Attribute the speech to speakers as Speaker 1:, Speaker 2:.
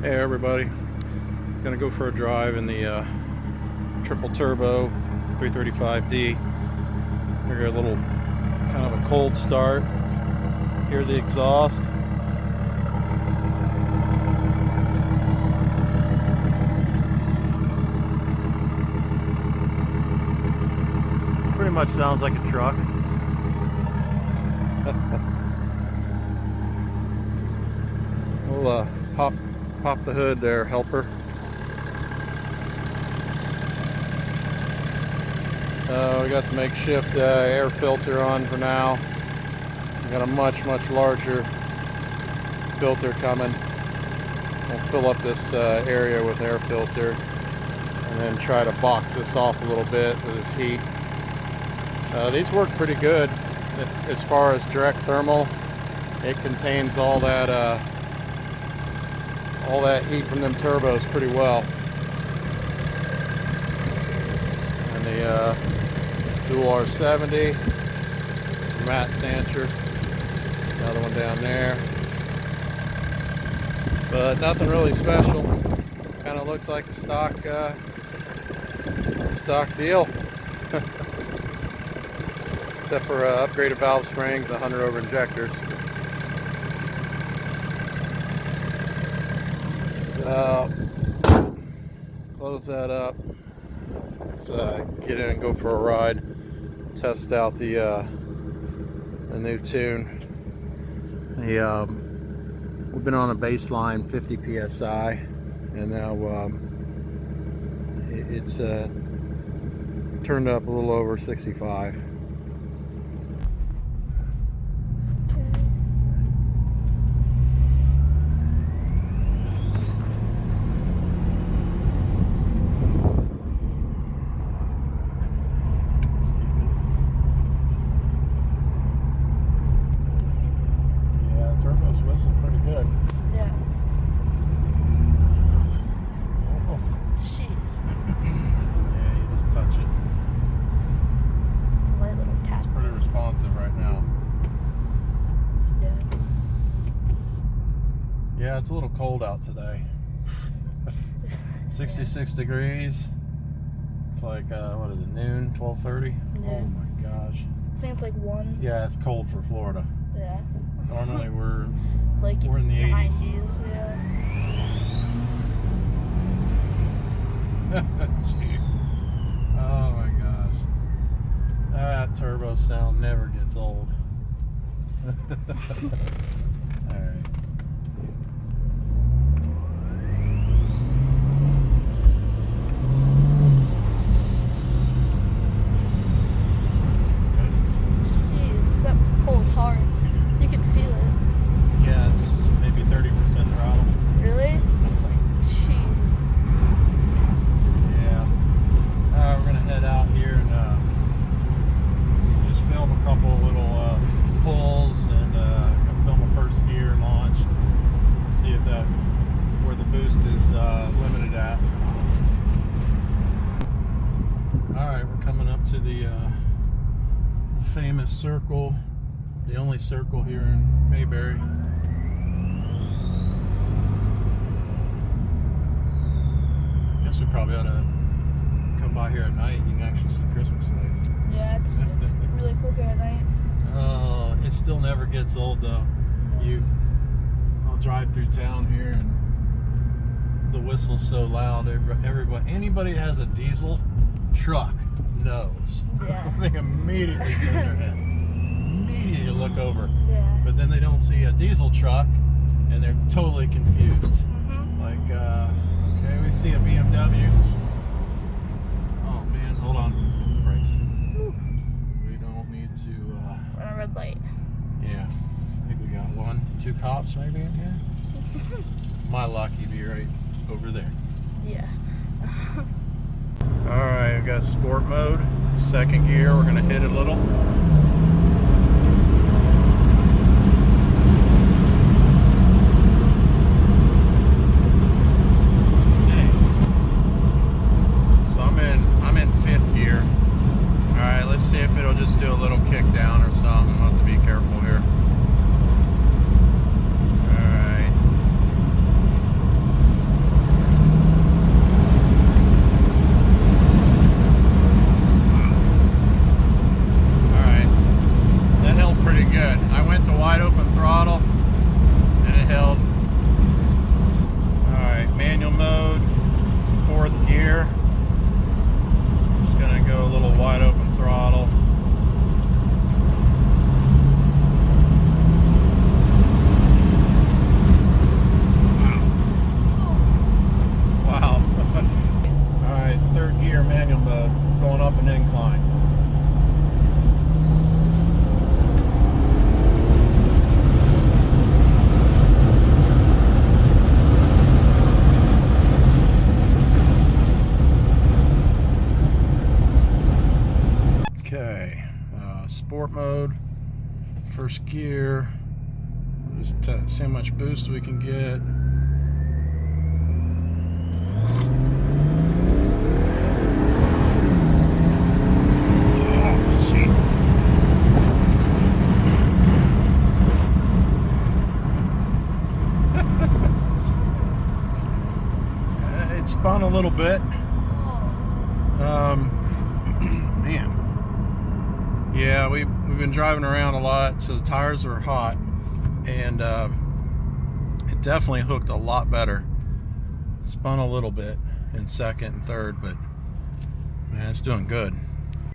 Speaker 1: Hey everybody, gonna go for a drive in the Triple Turbo 335D. We got a little kind of a cold start. Hear the exhaust. Pretty much sounds like a truck. We'll pop the hood there, helper. We got the makeshift air filter on for now. We got a much larger filter coming. We'll fill up this area with air filter and then try to box this off a little bit with this heat. These work pretty good as far as direct thermal. It contains all that heat from them turbos pretty well. And the dual R70, Matt Sancher, another one down there. But nothing really special. Kind of looks like a stock deal. Except for upgraded valve springs, the 100 over injectors. So, close that up. Let's get in and go for a ride. Test out the new tune. We've been on a baseline 50 psi, and now it's turned up a little over 65. Yeah, it's a little cold out today. 66 degrees. It's like, what is it, noon, 12:30?
Speaker 2: Yeah.
Speaker 1: Oh my gosh.
Speaker 2: I think it's like 1.
Speaker 1: Yeah, it's cold for Florida.
Speaker 2: Yeah.
Speaker 1: Normally we're
Speaker 2: in
Speaker 1: the 80s.
Speaker 2: 90s, yeah.
Speaker 1: Jeez. Oh my gosh. That turbo sound never gets old. Alright. To the famous circle, the only circle here in Mayberry. Guess we probably ought to come by here at night. You can actually see Christmas lights.
Speaker 2: Yeah, it's really cool here at night.
Speaker 1: Oh, it still never gets old though.
Speaker 2: Yeah.
Speaker 1: I'll drive through town here and the whistle's so loud. Anybody that has a diesel truck knows.
Speaker 2: Yeah.
Speaker 1: They immediately turn their head. Immediately look over.
Speaker 2: Yeah.
Speaker 1: But then they don't see a diesel truck and they're totally confused.
Speaker 2: Mm-hmm.
Speaker 1: Like, okay, we see a BMW. Oh man, hold on. Brakes.
Speaker 2: Ooh.
Speaker 1: We don't need to.
Speaker 2: We're on a red light.
Speaker 1: Yeah. I think we got 2 cops maybe in here. My luck, he'd be right over there.
Speaker 2: Yeah.
Speaker 1: Alright, we've got sport mode, second gear, we're going to hit it a little. Okay. So I'm in 5th gear. Alright, let's see if it'll just do a little kick down or something. I'll have to be careful here. Alright. first gear. Just see how much boost we can get. It spun a little bit. Man. Yeah, we've been driving around a lot, so the tires were hot, and it definitely hooked a lot better. Spun a little bit in second and third, but man, it's doing good.